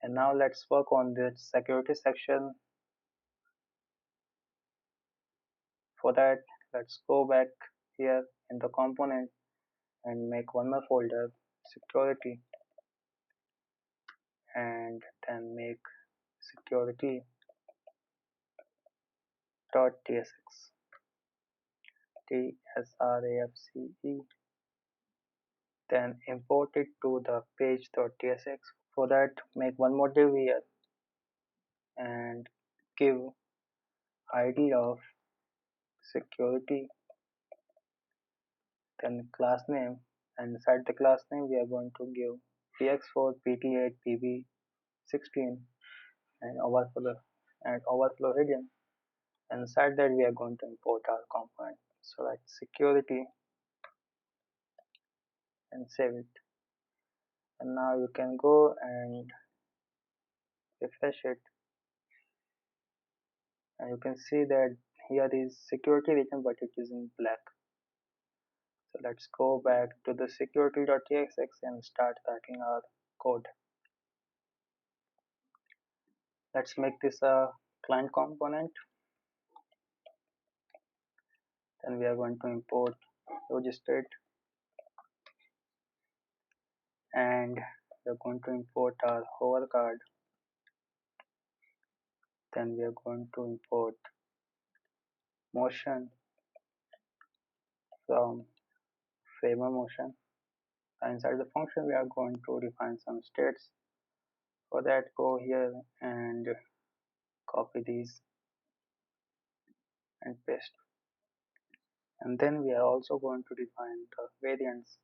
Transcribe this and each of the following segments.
And now let's work on the security section. For that, let's go back here in the component and make one more folder, security, and then make security.tsx, tsrafce, then import it to the page.tsx. For that, make one more div here and give id of security, then class name, and inside the class name we are going to give px4 pt8 pb16 and overflow region. Inside that we are going to import our component. So like security and save it. And now you can go and refresh it, and you can see that here is security region but it is in black. So let's go back to the security.tsx and start writing our code. Let's make this a client component. Then we are going to import logistate, and we are going to import our hover card. Then we are going to import motion from framer motion. Inside the function we are going to define some states. For that, go here and copy these and paste. And then we are also going to define the variants.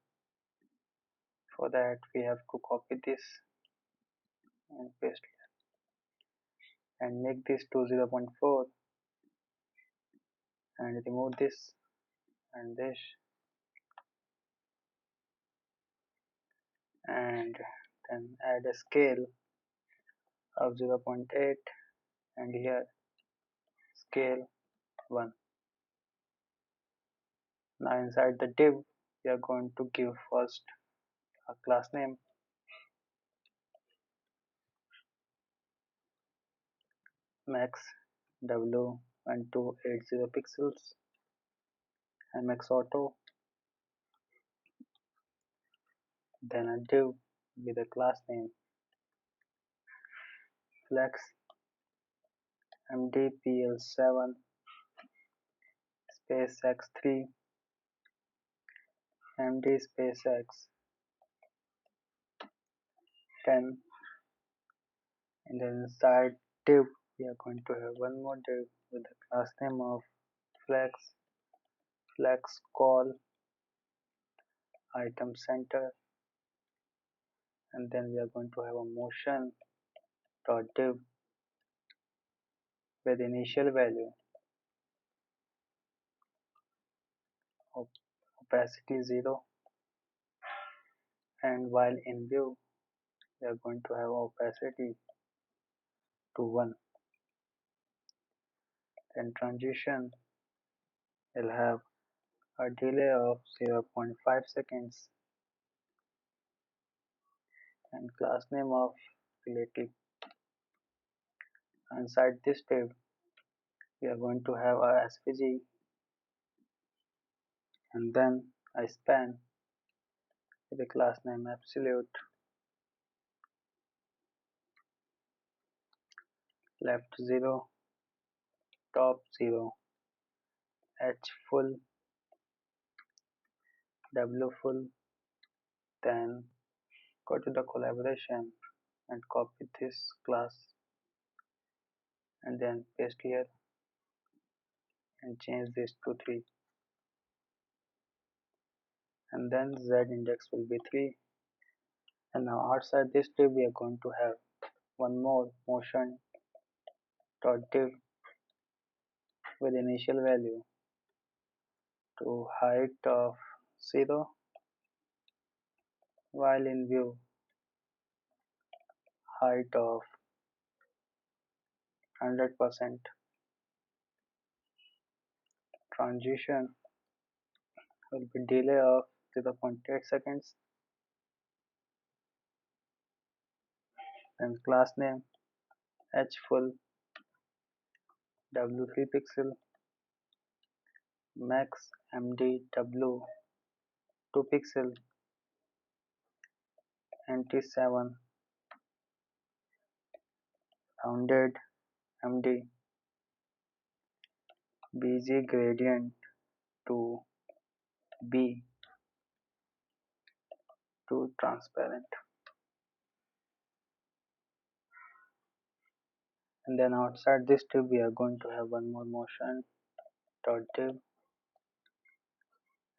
For that, we have to copy this and paste and make this to 0.4 and remove this and this, and then add a scale of 0.8 and here scale 1. Now inside the div we are going to give first a class name, max w1280 pixels, and max auto, then a div with a class name flex mdpl7 space x3 md space x 10, and then inside div we are going to have one more div with the class name of flex call item center, and then we are going to have a motion dot div with initial value of opacity 0, and while in view we are going to have opacity to 1. Then transition will have a delay of 0.5 seconds and class name of relative. Inside this div we are going to have a svg and then a span with the class name absolute, left 0, top 0, h full, w full, then go to the collaboration and copy this class and then paste here and change this to 3, and then z index will be 3. And now outside this div we are going to have one more motion dot div with initial value to height of 0, while in view height of 100%. Transition will be delay of 0.8 seconds, then class name h full w 3 pixel, max md w 2 pixel, nt 7 rounded md bg gradient to b to transparent. And then outside this div we are going to have one more motion dot div,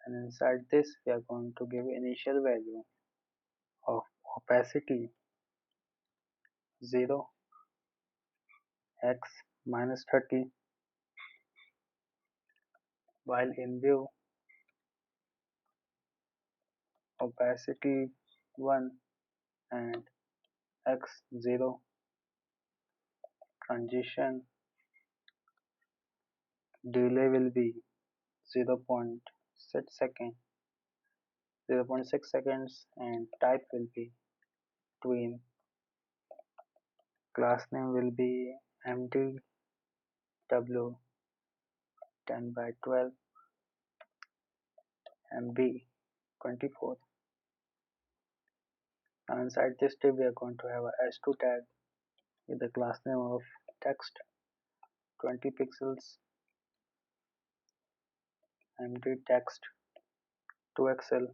and inside this we are going to give initial value of opacity 0 x minus 30, while in view opacity 1 and x 0, transition delay will be 0.6 second 0.6 seconds, and type will be tween. Class name will be mdw 10 by 12 mb 24. Now inside this div we are going to have a h2 tag with the class name of text 20 pixels, md text 2xl,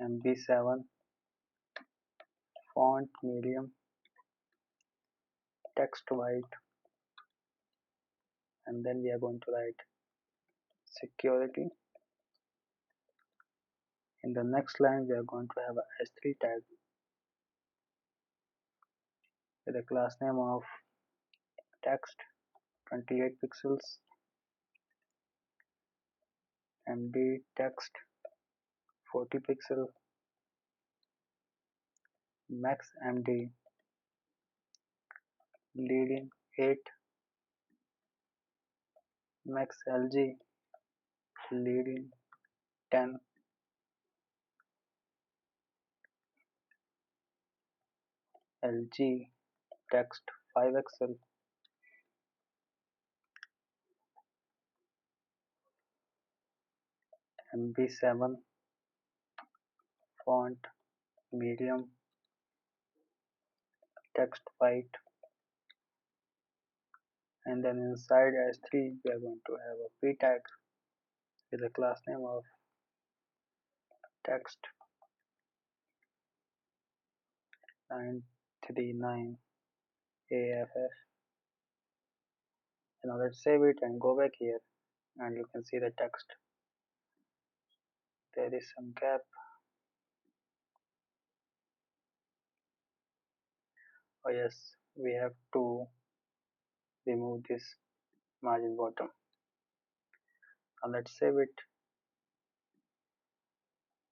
mb7 font medium, text white, and then we are going to write security. In the next line we are going to have a h3 tag with the class name of text 28 pixels, md text 40 pixel, max md leading 8, max lg leading 10, lg text 5xl, mb7 font medium, text white, and then inside h3 we are going to have a p tag with the class name of text 939 AFF. Now let's save it and go back here, and you can see the text. There is some gap. Oh yes, we have to remove this margin bottom. Now let's save it,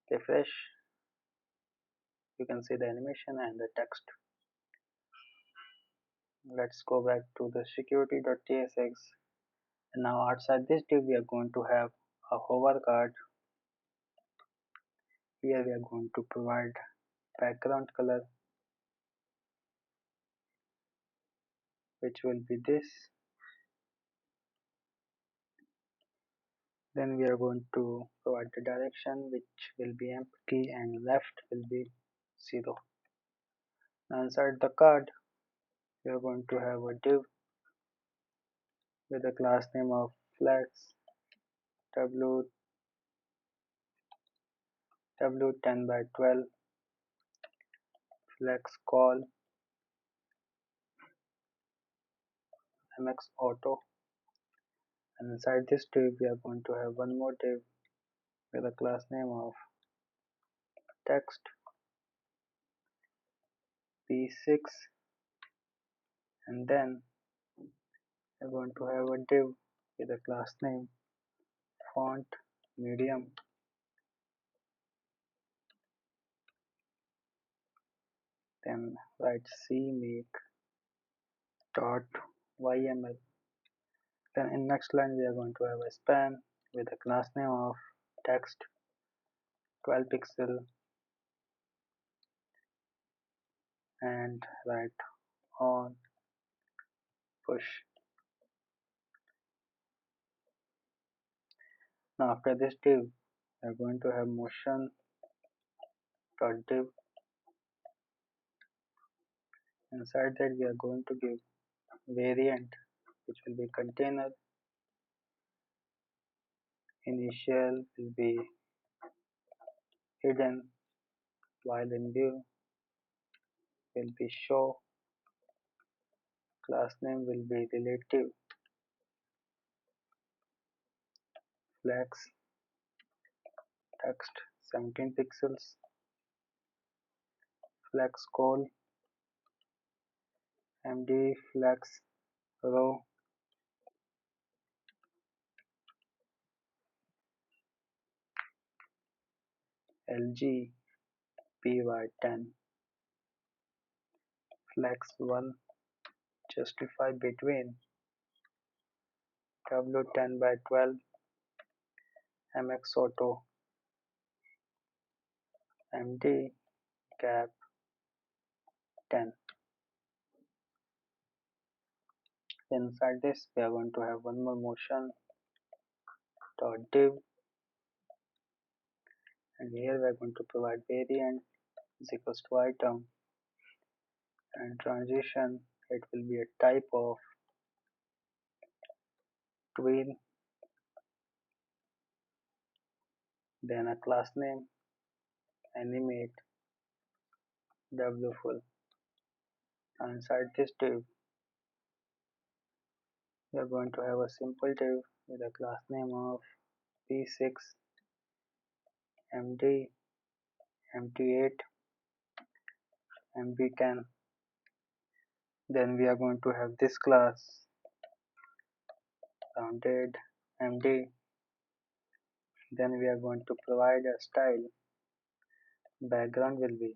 refresh. You can see the animation and the text. Let's go back to the security.tsx, and now outside this div we are going to have a hover card. Here we are going to provide background color, which will be this. Then we are going to provide the direction, which will be empty, and left will be 0. Now inside the card we are going to have a div with the class name of flex w 10 by 12 flex call mx auto, and inside this div we are going to have one more div with the class name of text p6, and then we're going to have a div with the class name font medium, then write cmake dot yml. Then in next line we are going to have a span with the class name of text 12 pixel, and write on push. Now after this div, we are going to have motion dot div. Inside that we are going to give variant, which will be container. Initial will be hidden, while in view will be show. Class name will be relative. Flex text 17 pixels. Flex call md flex row lg py10. Flex 1 justify between w10 by 12 mx auto md gap 10. Inside this we are going to have one more motion dot div, and here we are going to provide variant is equals to item, and transition it will be a type of tween, then a class name animate w full. Inside this div we are going to have a simple div with a class name of p6 md mt8 mb10. Then we are going to have this class rounded md. Then we are going to provide a style. Background will be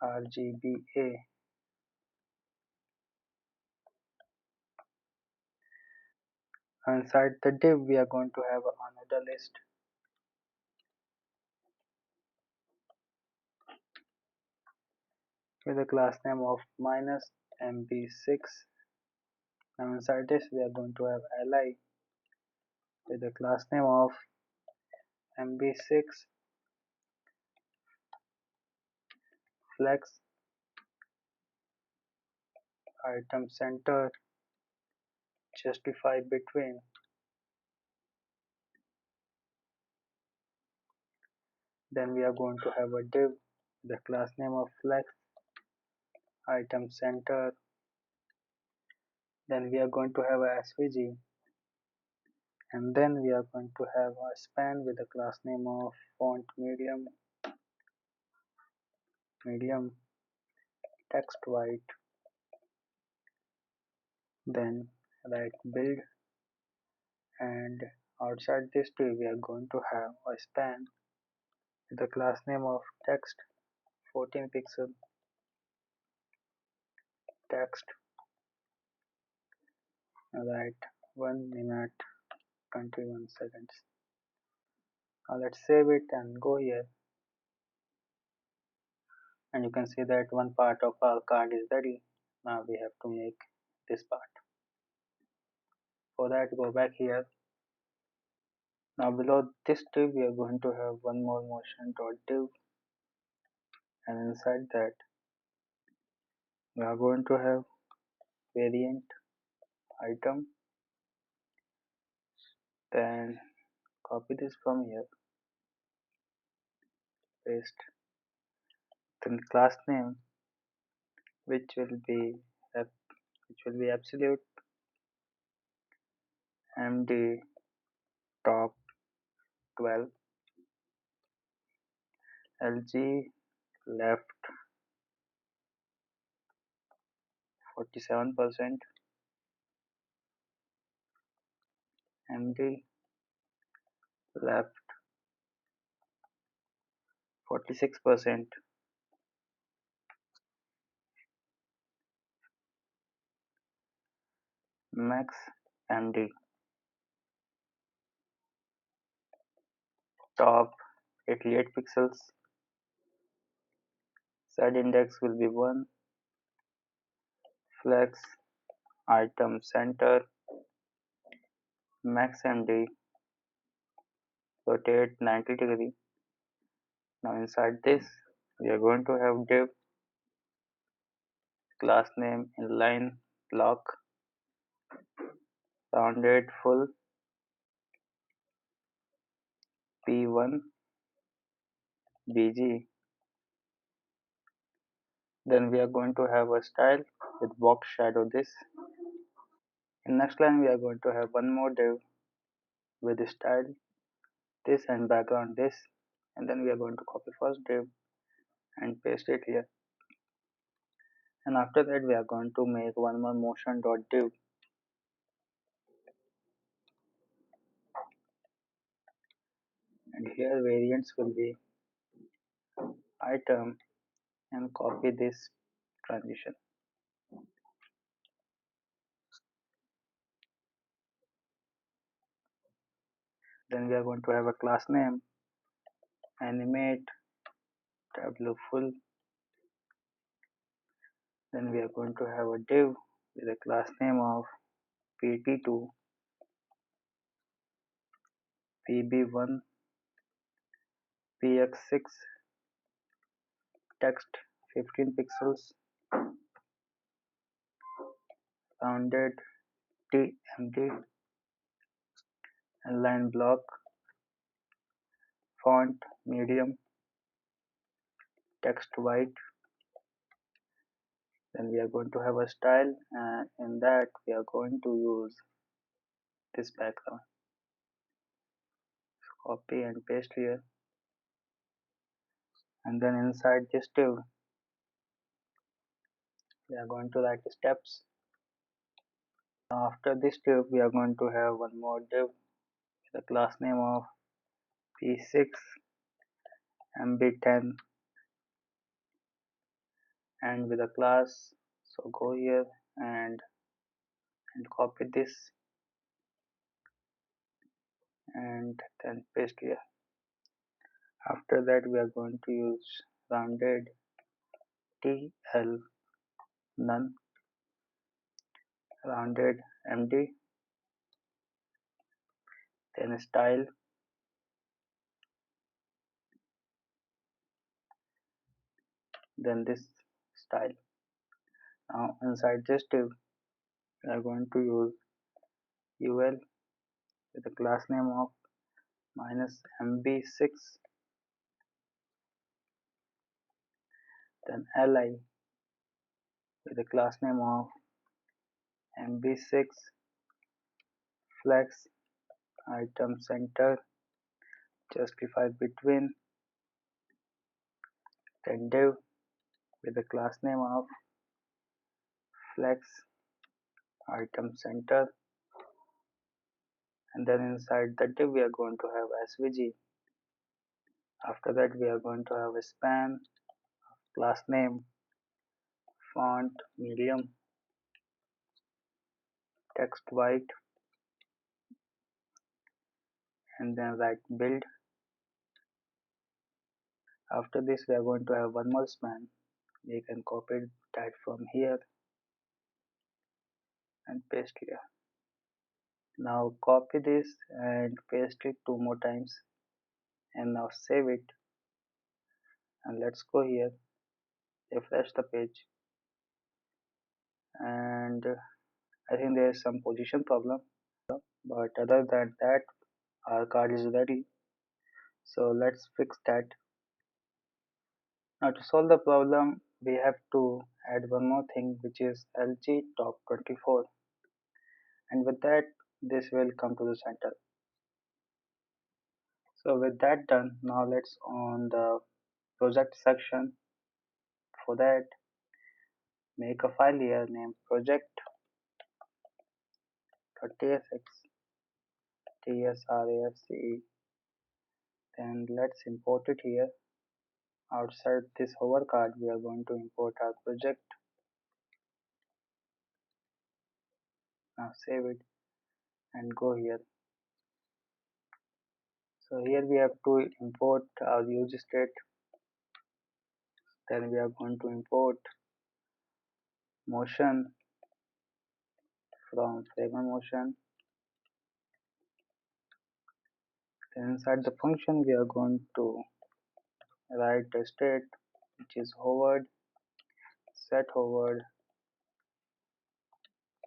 RGBA. Inside the div we are going to have another list with a class name of minus mb6. Now inside this we are going to have li with a class name of mb6 flex item center justify between. Then we are going to have a div with the class name of flex item center. Then we are going to have a svg, and then we are going to have a span with the class name of font medium text white. Then write build, and outside this div we are going to have a span with the class name of text 14 pixel text, write 1 minute 21 seconds. Now let's save it and go here, and you can see that one part of our card is ready. Now we have to make this part. For that, go back here. Now below this div we are going to have one more motion dot div, and inside that we are going to have variant item. Then copy this from here, paste, then class name which will be absolute md top 12 lg left 47%, md left 46%, max md top 88 pixels, Z index will be 1, flex item center, max MD, rotate 90 degree. Now inside this, we are going to have div, class name, inline block, rounded full, P1, BG. Then we are going to have a style with box shadow this. In next line, we are going to have one more div with style this and background this. And then we are going to copy first div and paste it here. And after that, we are going to make one more motion.div. And here variants will be item and copy this transition. Then we are going to have a class name, animate, tableau full. Then we are going to have a div with a class name of pt2, pb1, px6, text 15 pixels, rounded tmd, align block, font medium, text white. Then we are going to have a style, and in that we are going to use this background. Copy and paste here. And then inside this div, we are going to write steps. Now after this div, we are going to have one more div with the class name of p6, mb10, and with a class. So go here and copy this and then paste here. After that, we are going to use rounded TL none, rounded MD, then style, then this style. Now inside this div, we are going to use UL with the class name of minus MB6, then LI with the class name of MB6, flex item center, justify between, then div with the class name of flex item center, and then inside the div we are going to have svg. After that we are going to have a span, class name, font medium, text white, and then write build. After this we are going to have one more span. We can copy that from here and paste here. Now copy this and paste it 2 more times, and now save it, and let's go here, refresh the page, and I think there is some position problem, but other than that our card is ready. So let's fix that. Now to solve the problem we have to add one more thing, which is LG top 24, and with that this will come to the center. So with that done, now let's on the project section. For that, make a file here named project.tsx, tsrace. Then let's import it here. Outside this hover card we are going to import our project. Now save it and go here. So here we have to import our use state. Then we are going to import motion from fragment motion. Then inside the function we are going to write the state which is hovered, set hovered,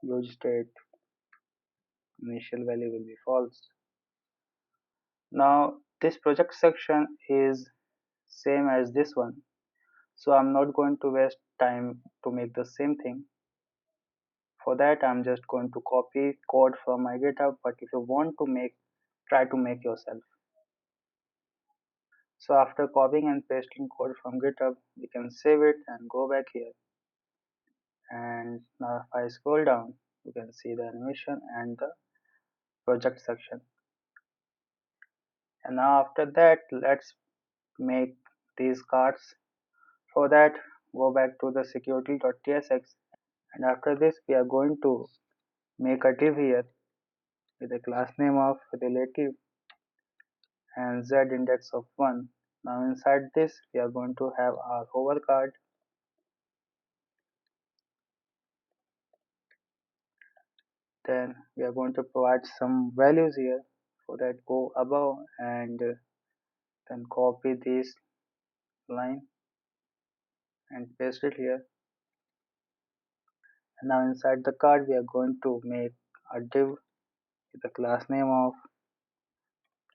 use state, initial value will be false. Now this project section is same as this one, so I'm not going to waste time to make the same thing. For that I'm just going to copy code from my GitHub, but if you want to try to make yourself. So after copying and pasting code from GitHub, we can save it and go back here. And now if I scroll down, you can see the animation and the project section. And now after that, let's make these cards. For that, go back to the security.tsx, and after this we are going to make a div here with a class name of relative and z index of 1. Now inside this we are going to have our hover card. Then we are going to provide some values here. For that, go above and then copy this line and paste it here. And now inside the card we are going to make a div with the class name of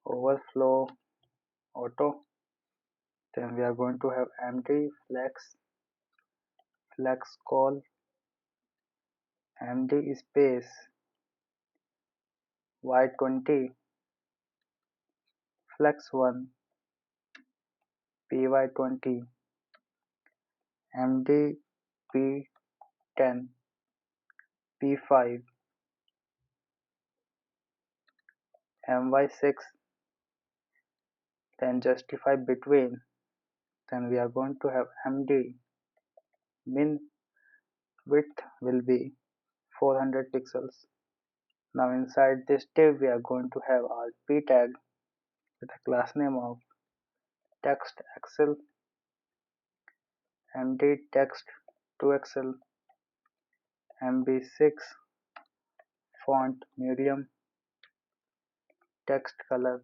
overflow auto. Then we are going to have empty flex call empty space y20 flex1 py20 md p10 p5 my6, then justify between. Then we are going to have md min width will be 400 pixels. Now inside this div we are going to have our p tag with a class name of text excel md text to excel mb6 font medium text color.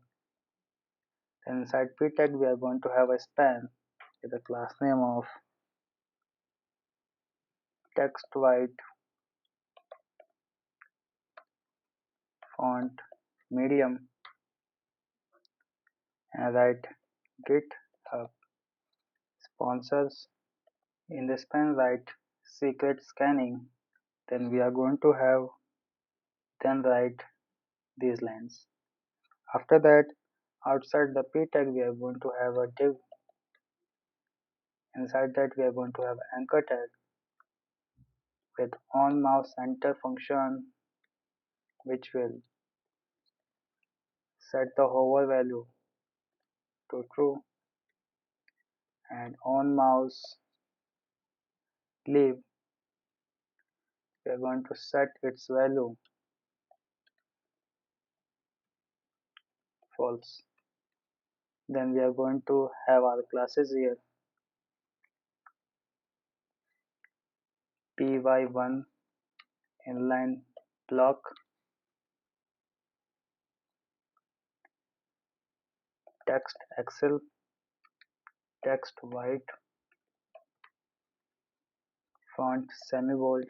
Then inside p tag we are going to have a span with a class name of text white font medium and write GitHub sponsors. In the span write secret scanning. Then we are going to have then write these lines. After that, outside the p tag we are going to have a div. Inside that we are going to have anchor tag with on mouse enter function which will set the hover value to true, and on mouse leave we are going to set its value false. Then we are going to have our classes here py1 inline block text excel text white font semi-bold,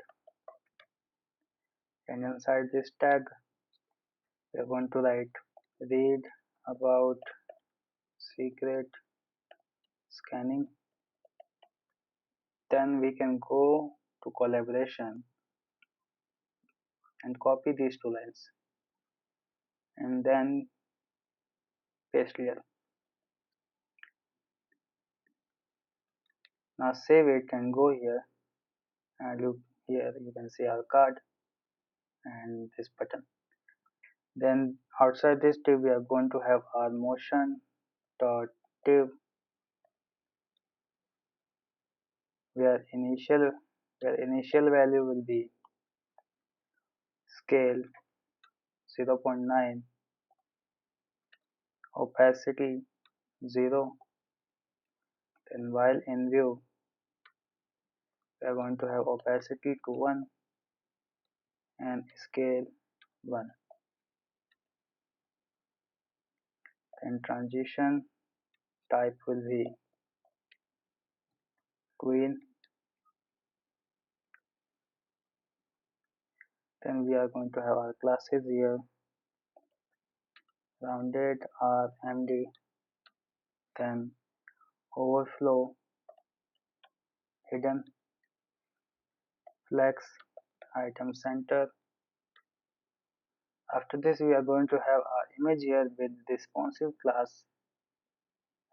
and inside this tag we are going to write read about secret scanning. Then we can go to collaboration and copy these two lines and then paste here. Now save it and go here and look here, you can see our card and this button. Then outside this div we are going to have our motion dot div where initial value will be scale 0.9, opacity 0, then while in view We are going to have opacity to 1 and scale 1. Then transition type will be tween. Then we are going to have our classes here, rounded RMD, then overflow, hidden, flex, item center. After this we are going to have our image here with responsive class,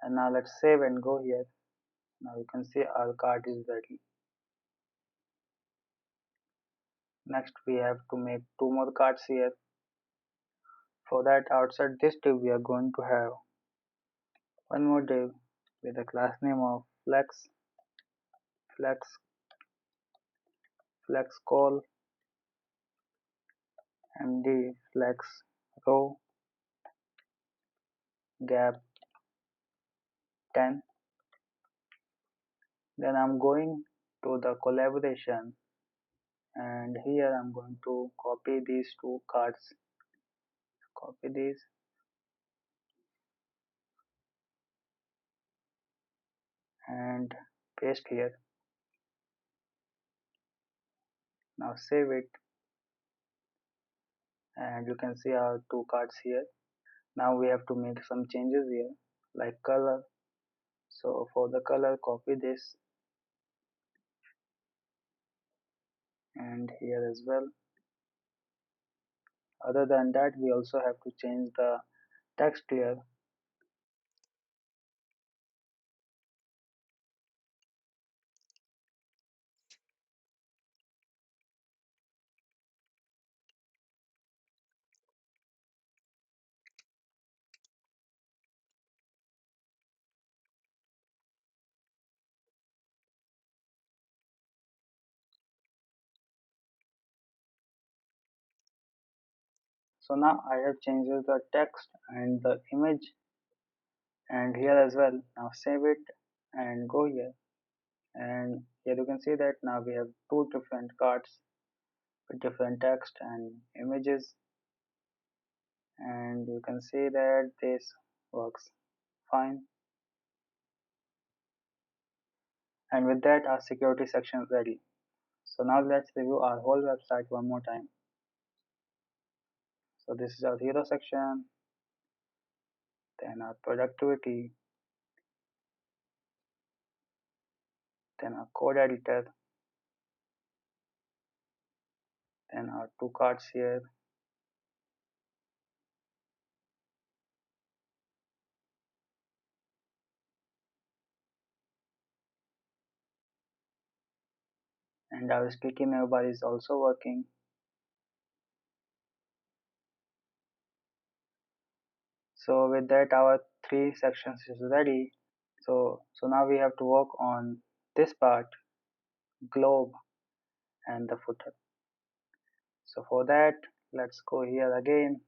and now let's save and go here. Now you can see our card is ready. Next we have to make two more cards here. For that, outside this div we are going to have one more div with a class name of flex, flex, flex call, md flex row, gap 10. Then I'm going to the collaboration, and here I'm going to copy these two cards. Copy these and paste here. Now save it, and you can see our two cards here. Now we have to make some changes here, like color. So for the color, copy this and here as well. Other than that, we also have to change the text here. So now I have changed the text and the image and here as well. Now save it and go here, and here you can see that now we have two different cards with different text and images, and you can see that this works fine. And with that, our security section is ready. So now let's review our whole website one more time. So this is our hero section, then our productivity, then our code editor, then our two cards here, and our sticky navbar is also working. So with that, our three sections is ready. So now we have to work on this part, globe and the footer. So for that, let's go here again